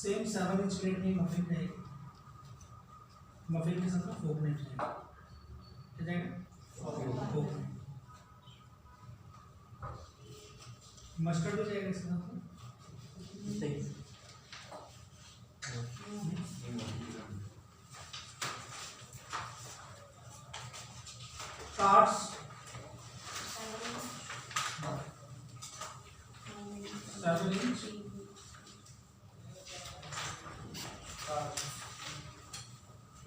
Same 7 inch plate में muffin रहेगी, muffin के साथ में फोक नहीं रहेगा, क्या जाएगा फोक नहीं, मस्टर्ड हो जाएगा इसके साथ में। टार्ट्स 7 इंच,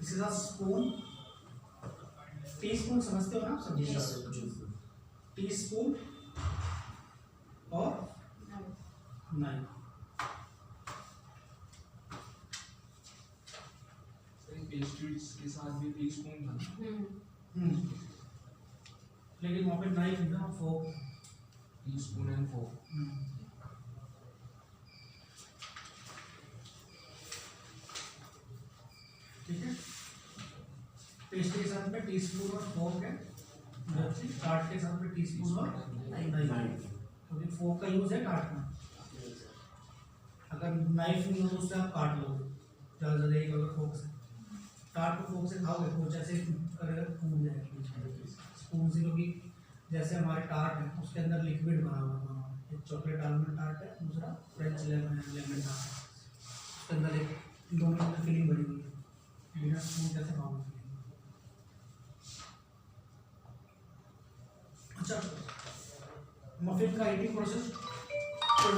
इसके साथ स्पून, टी स्पून समझते हो ना आप सब, टी स्पून और नाइफ। पेस्ट्रीज के साथ भी टी स्पून था, लेकिन वहाँ पे नाइफ है ना, फोक, टी स्पून एंड फोक। ठीक है, पेस्ट्री के साथ में टी स्पून और फोक है, जबकि टार्ट के साथ में टी स्पून और नाइफ, क्योंकि फोक का यूज है टार्ट में। अगर नाइफ नहीं हो तो उससे आप काट लो ज़्यादा एक, अगर फोक से टार्ट को फोक से खाओगे तो जैसे फूल जाएगी। स्पून से, क्योंकि जैसे हमारे टार्ट है उसके अंदर लिक्विड बना हुआ है, एक चॉकलेट आलमंड टार्ट है, दूसरा फ्रेंच लेमन टार्ट है, उसके अंदर एक दोनों के अंदर फिलिंग बनी हुई है, बिना स्पून कैसे खाओगे फिलिंग। अच्छा, मफिन का heating process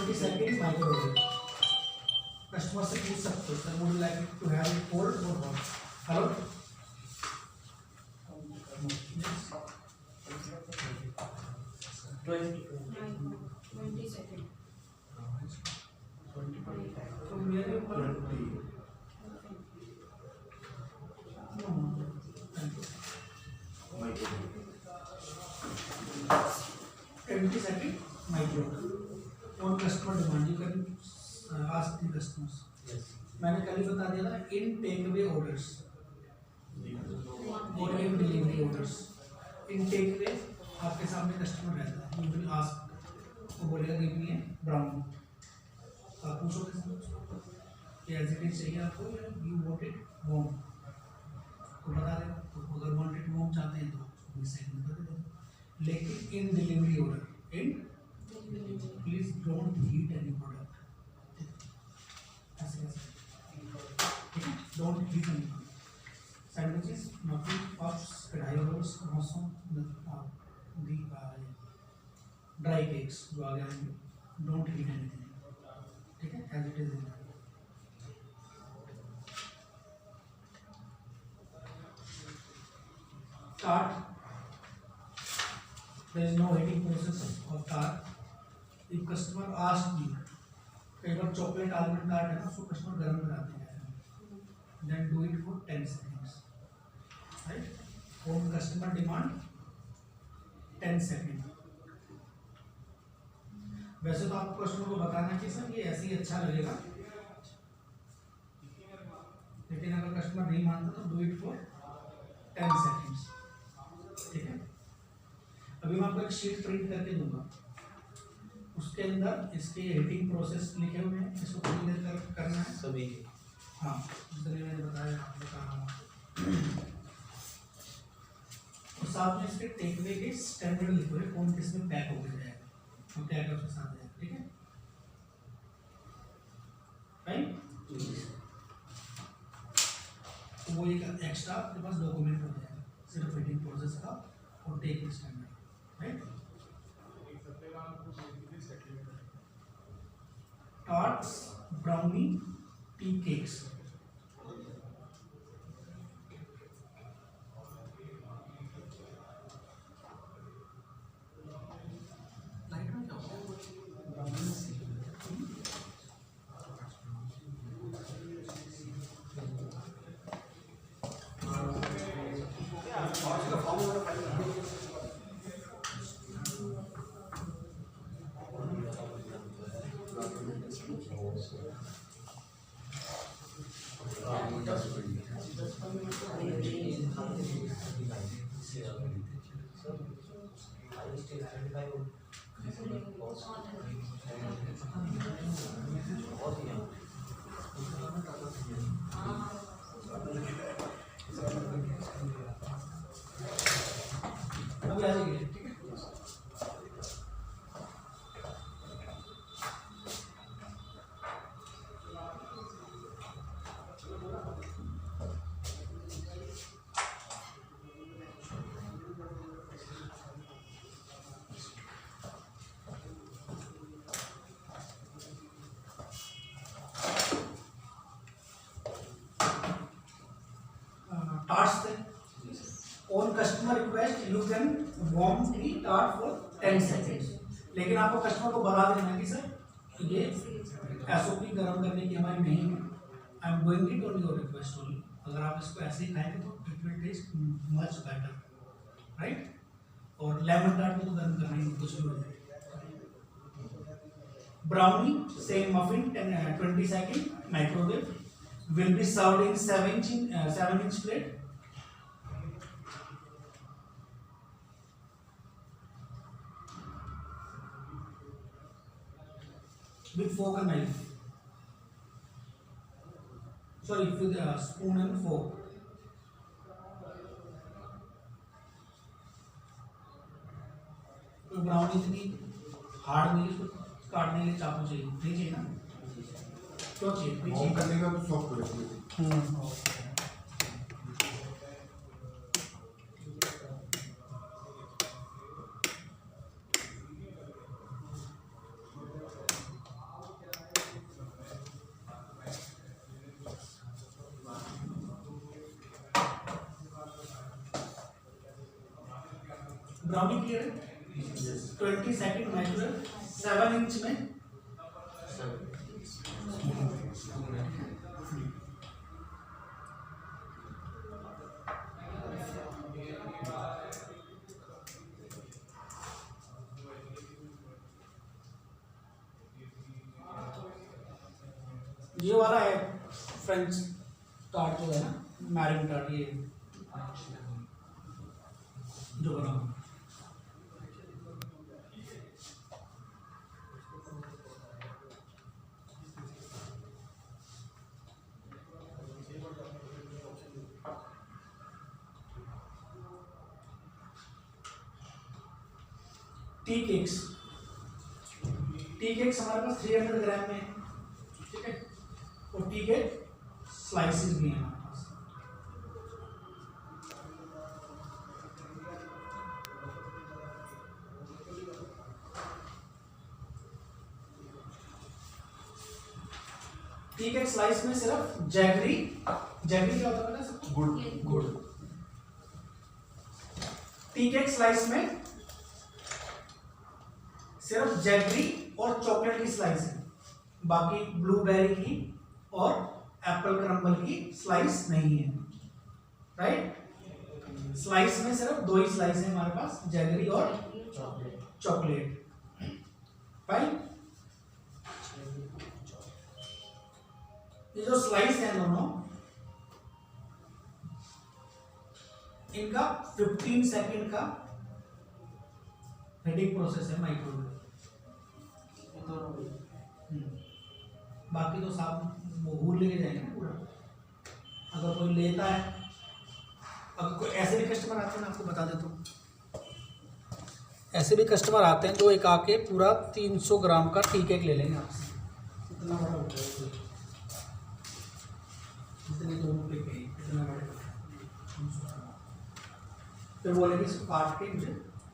20 second microwave. Customer से पूछ सकते हो, sir would you like to have it cold और हॉट। Hello, 20 second. तो मेरे ऊपर 20 second microwave on customer demand, you can ask the customers. मैंने कल ही बता दिया था, इन टेक अवे ऑर्डर्स और इन डिलीवरी ऑर्डर्स। इन टेक अवे आपके सामने कस्टमर रहता है, यू विल आस्क, वो बोलेगा गिव मी ए ब्राउन, आप पूछोगे कि एज इट इज चाहिए आपको या यू वांट इट वार्म, तो बता देगा। तो अगर वांट इट वार्म चाहते हैं तो 20 सेकंड कर देगा। लेकिन in delivery order, in please don't heat any product, ऐसे ऐसे, ठीक है, don't heat any product. Sandwiches, muffin, puffs, kadhai rolls, मौसम, दी ड्राई केक्स जो आ गए, डोंट हीट एनीथिंग, ठीक है, as it is in. Tart, there is no heating process of tart. If customer asks me, कई बार चॉकलेट आलमंड टार्ट है ना, उसको customer गर्म कराते हैं, then do it for 10 seconds, right? On customer demand 10 second. वैसे तो आपको कस्टमर को बताना कि सर ये ऐसे ही अच्छा लगेगा, लेकिन अगर कस्टमर नहीं मानता तो डू इट फॉर 10 सेकेंड्स, ठीक है। अभी मैं आपको एक शीट प्रिंट करके दूंगा, उसके अंदर इसके हीटिंग प्रोसेस लिखे हुए हैं, इसको कितनी देर तक करना है सभी। हाँ, जितने मैंने बताया आपको बता रहा हूँ। और साथ में इसके टेकअवे के स्टैंडर्ड लिखे हुए, कौन किस में पैक होकर जाएगा और क्या क्या उसके साथ जाएगा, ठीक है, राइट। तो वो एक एक्स्ट्रा आपके पास डॉक्यूमेंट हो जाएगा सिर्फ हीटिंग प्रोसेस का और tech standard, right. Tarts, brownie, tea cakes, भी आ जाएगी, ठीक है। Tarts थे. On customer request you can warm the tart for 10 seconds. लेकिन आपको कस्टमर को बता देना कि सर ये एसओपी गर्म करने की हमारी नहीं है, I am going it on your request only. अगर आप इसको ऐसे ही खाएंगे तो it will taste much better, right. और लेमन टार्ट को तो गर्म करना ही कुछ भी नहीं. Brownie same muffin 20 second microwave will be served in 7-inch plate. With fork and knife. Sorry, with spoon and fork. तो ब्राउनी इतनी हार्ड नहीं, इसको काटने के लिए चाकू चाहिए, नहीं चाहिए ना? क्यों चाहिए? होम करने का तो सॉफ्ट रहती है। ब्राउनी क्लियर है? 20 सेकंड माइक्रोवेव 7 इंच में. ये वाला है फ्रेंच टार्ट जो है ना, मैरिंग टार्ट, ये जो बना टी केक्स हमारे पास 300 ग्राम में है, ठीक है. और टी केक स्लाइसेस भी हैं हमारे पास. टी केक स्लाइस में सिर्फ जैगरी क्या होता है ना, गुड़. टी केक स्लाइस में सिर्फ जैगरी और चॉकलेट की स्लाइस है, बाकी ब्लूबेरी की और एप्पल क्रम्बल की स्लाइस नहीं है, राइट. स्लाइस में सिर्फ 2 ही स्लाइस है हमारे पास, जैगरी और चॉकलेट. फाइन. ये जो स्लाइस है दोनों, इनका 15 सेकंड का हीटिंग प्रोसेस है माइक्रोवेव. बाकी तो साहब वो भूल लेके जाएंगे ना पूरा. अगर कोई लेता है, अगर कोई ऐसे भी कस्टमर आते हैं ना, आपको बता देता हूँ, ऐसे भी कस्टमर आते हैं जो एक आके पूरा 300 ग्राम का टी केक ले लेंगे आपसे. इतना बड़ा होता है, इतने 2 रुपये के इतना बड़े. फिर बोलेंगे इसको काट के मुझे,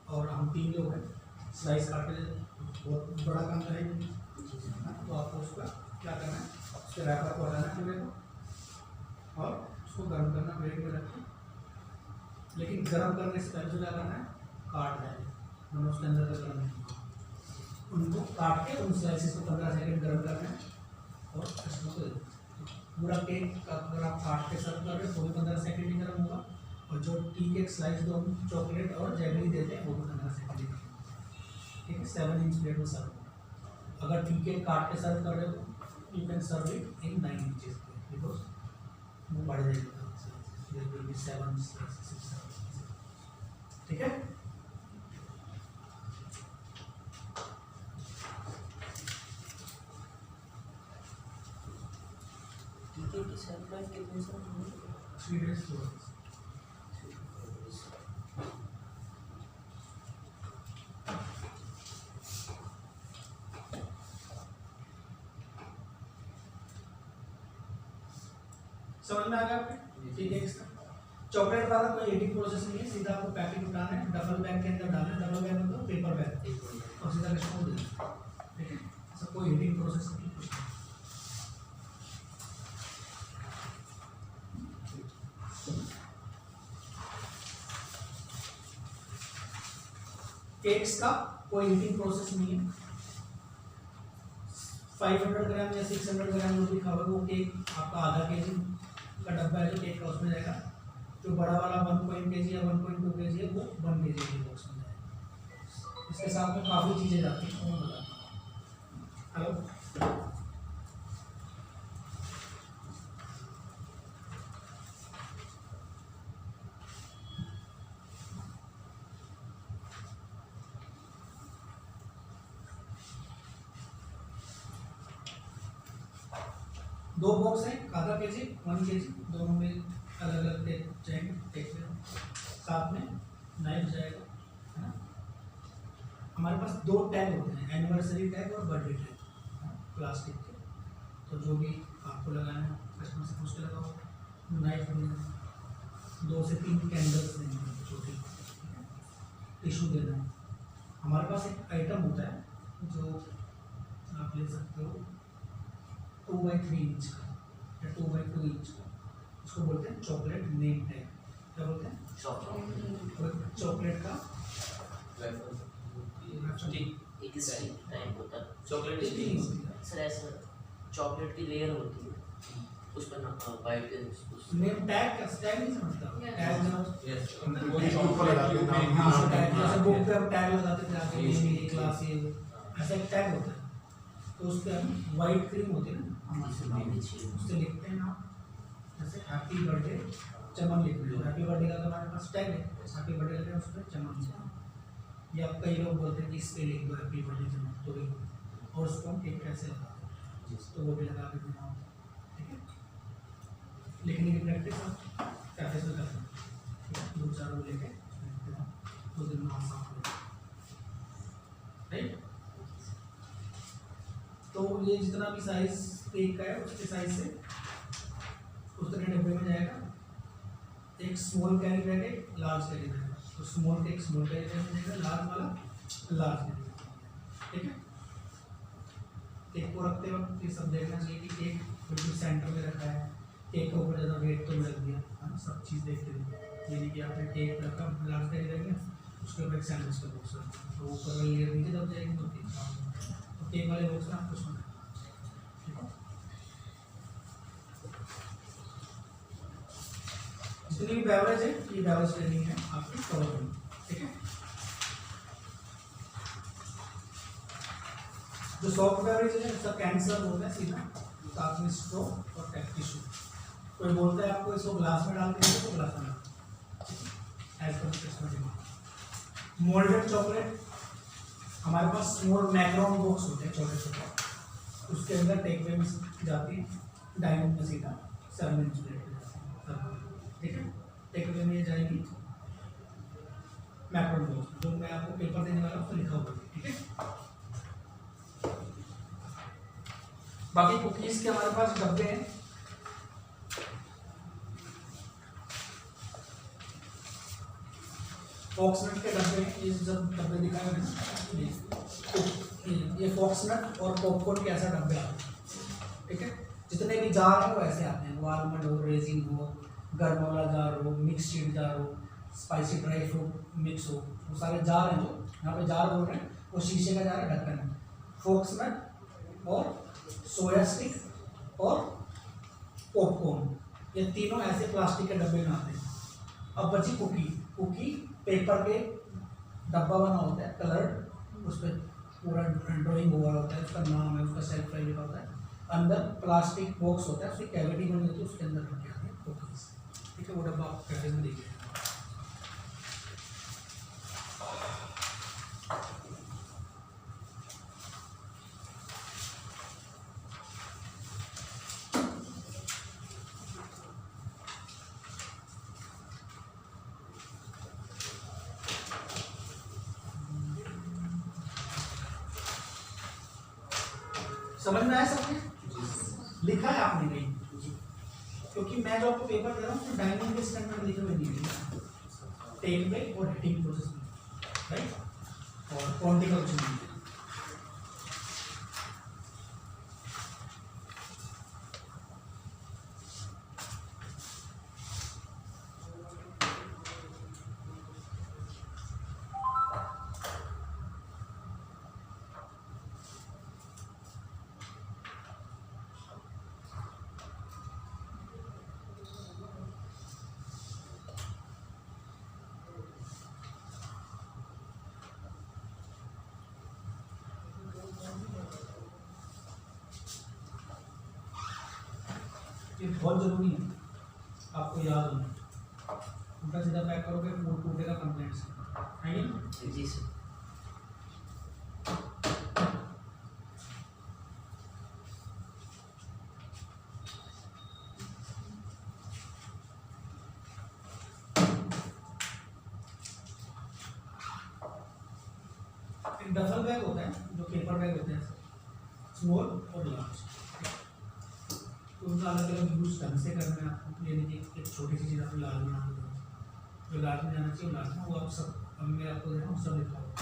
और हम 3 लोग हैं, स्लाइस काट के बहुत बड़ा काम करेंगे. तो आपको उसका क्या करना है, उसके रैपर को हटाना है पूरे को, और उसको गर्म करना ब्रेड में रखें. लेकिन गर्म करने से पहले क्या करना है, काट देना, मतलब उसके अंदर का गर्म नहीं, उनको काट के उन स्लाइसेस को 15 सेकंड गर्म करना है. और कस्टमर को पूरा केक अगर आप काट के सर्व कर रहे हो तो भी 15 सेकंड ही गर्म होगा, और जो टी केक स्लाइस जो हम चॉकलेट और जैगरी देते हैं वो भी 15 सेकंड ही, ठीक है. 7 इंच प्लेट में सर्व. अगर टी केक काट के सर्व कर रहे हो you can serve it in 9 inches, because वो बढ़ जाएगा, 7 6 ठीक है. टीके की शेल्फ लाइफ कितने साल होगी? 3 days. समझ में आ गया आपके? ठीक है। इसका चॉकलेट वाला कोई एडिटिंग प्रोसेस नहीं है, सीधा आपको पैकेट उठाना है, डबल बैग के अंदर डालना है, डबल बैग मतलब पेपर बैग, और सीधा कस्टमर को देना। ठीक है, ऐसा कोई एडिटिंग प्रोसेस नहीं, कुछ नहीं। केक्स का कोई हीटिंग प्रोसेस नहीं है। 500 ग्राम या 600 ग्राम जो भी खाओगे वो केक आपका आधा केजी का डब्बा है जो केक का उसमें जाएगा। जो बड़ा वाला 1 kg या 1.2 kg है वो 1 kg के बॉक्स में जाएगा। इसके साथ में काफ़ी चीज़ें जाती हैं, वो बताता हूँ। हेलो, दो बॉक्स है, आधा केजी 1 kg, दोनों में अलग अलग टेक जाएंगे, टेक में साथ में नाइफ जाएगा, है ना। हमारे पास 2 टैग होते हैं, एनिवर्सरी टैग और बर्थडे टैग, प्लास्टिक के। तो जो भी आपको लगाना है कस्टमर से पूछ के लगाओ। नाइफ देना, 2 से 3 कैंडल्स देंगे छोटी, टिशू देना है। हमारे पास एक आइटम होता है जो आप ले सकते हो 2x3 इंच का या 2x2 इंच का, उसको बोलते हैं चॉकलेट नेम टैग। क्या बोलते हैं? चॉकलेट का एक स्टिक टाइप होता है, चॉकलेट सर ऐसा चॉकलेट की लेयर होती है, उस पर ना वाइट नेम टैग का टैग नहीं समझता, टैग जब वो ऊपर लगाते हैं नाम। हाँ टैग, जैसे बुक पे हम टैग लगाते थे आगे ये क्लास ये ऐसा एक टैग होता है। तो उस पर हम वाइट क्रीम होती है ना, उससे लिखते हैं नाम, जैसे हैप्पी बर्थडे चमन लिख रहे हो, हैप्पी बर्थडे का तो हमारे पास टैग है, हैप्पी बर्थडे लिख रहे हैं उस पर चमन लिखा। या कई लोग बोलते हैं कि इस पे लिख दो हैप्पी बर्थडे चमन, तो लिख दो, और उसको हम केक कैसे लगाते हैं तो वो भी लगा के देना होता है। ठीक है, लिखने की प्रैक्टिस आप कैफे में करते हैं, ठीक है, 2-4 वो लेके 2 दिन में आप साफ हो राइट। तो ये जितना भी साइज केक का है उसके साइज से उस तरह डब्बे में जाएगा। एक स्मॉल कैरी बैग है, लार्ज कैरी बैग है, तो small cake small carry bag में जाएगा, लार्ज वाला लार्ज कैरी बैग में। ठीक है, केक को रखते वक्त ये सब देखना चाहिए कि केक बिल्कुल सेंटर में रखा है, केक के ऊपर ज़्यादा वेट तो नहीं रख दिया, है ना, सब चीज़ देखते हुए। ये नहीं कि आपने केक रखा लार्ज कैरी बैग में, उसके ऊपर एक सैंडविच का बॉक्स रखा, तो ऊपर वाली लेयर नीचे दब जाएगी, तो केक वाले बॉक्स में आपको सुना। जितनी भी बेवरेज है ये बेवरेज ट्रेनिंग है आपकी कवर करनी। ठीक है, जो सॉफ्ट बेवरेज है उसका कैंसर होता है सीधा, साथ में स्ट्रॉ और टिश्यू। कोई बोलता है आपको इसको ग्लास में डाल के तो ग्लास में डाल, as per customer demand. Moulded chocolate हमारे पास स्मॉल मैक्रोन बॉक्स होते हैं छोटे छोटे, उसके अंदर टेक वे में जाती है, डायमंड में सीधा 7 इंच प्लेट में जाती है। ठीक है, टेक वे में जाएगी मैक्रोन बॉक्स, जो मैं आपको पेपर देने वाला हूँ तो लिखा हुआ है। ठीक है, बाकी कुकीज के हमारे पास डब्बे हैं। फॉक्सनट के डब्बे हैं, ये जब डब्बे दिखाए मैंने, ये फॉक्सनट और पॉपकॉर्न के ऐसा डब्बे आते हैं। ठीक है, जितने भी जार हैं वो ऐसे आते हैं, वो आलमंड हो, रेजिन हो, गर्म वाला जार हो, मिक्स सीड जार हो, स्पाइसी ड्राई फ्रूट मिक्स हो, वो सारे जार हैं जो यहाँ पे जार बोल रहे हैं, वो शीशे का जार है, ढक्कन है। फॉक्सनट और सोया स्टिक और पॉपकॉर्न, ये तीनों ऐसे प्लास्टिक के डब्बे में आते हैं। अब बची कुकी। कुकी पेपर के डब्बा बना होता है, कलर्ड, उस पर पूरा ड्राइंग हुआ होता है, उसका नाम है, उसका सेल्फ लाइफ लिखा होता है, अंदर प्लास्टिक बॉक्स होता है, उसकी कैविटी बनी होती है, उसके अंदर रखे आते हैं कुकीज। ठीक है, वो डब्बा आप कैफे में देखिए। समझ में आया सबने? लिखा है आपने कहीं? क्योंकि मैं जो आपको पेपर दे रहा हूँ उसमें डायमंड के स्टैंडर्ड लिखे हुए नहीं है, टेक में और हिटिंग प्रोसेस में, राइट, और क्वांटिकल कुछ नहीं है। ये बहुत जरूरी है, आपको याद होना। उल्टा सीधा पैक करोगे फूड टूटेगा कंप्लेंट से, है नहीं? जी सर। एक डफल बैग होता है जो पेपर बैग होते हैं, स्मॉल और लार्ज, तो उनका अलग अलग यूज ढंग से करना है आपको। यानी कि एक छोटी सी चीज़ आपको लार्ज बना दो, जो लार्ज में जाना चाहिए लार्ज में, वो आप सब अब मैं आपको दे रहा हूँ, सब लिखा होगा,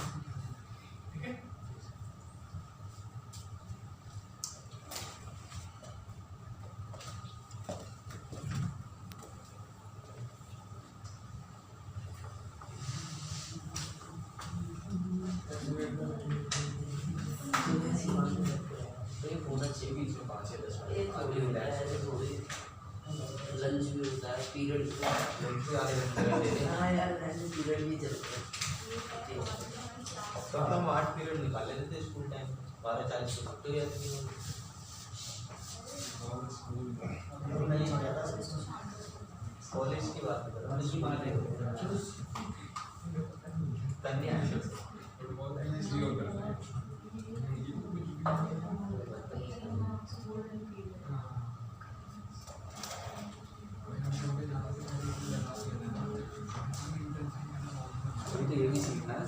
ठीक है। होना चाहिए बीच में 5 या 10 एक आगे होता relax है, हो जाए। लंच भी होता है, पीरियड भी होता है। लंच में आधे घंटे का दे दें। हाँ यार, लंच पीरियड भी चलते हैं। तब हम 8 पीरियड निकाल लेते थे स्कूल टाइम, 12:40 को छुट्टी हो जाती थी। नहीं ज़्यादा कॉलेज की बात कर रहा हूँ, की बात है। कन्या तो ये भी सीखना है।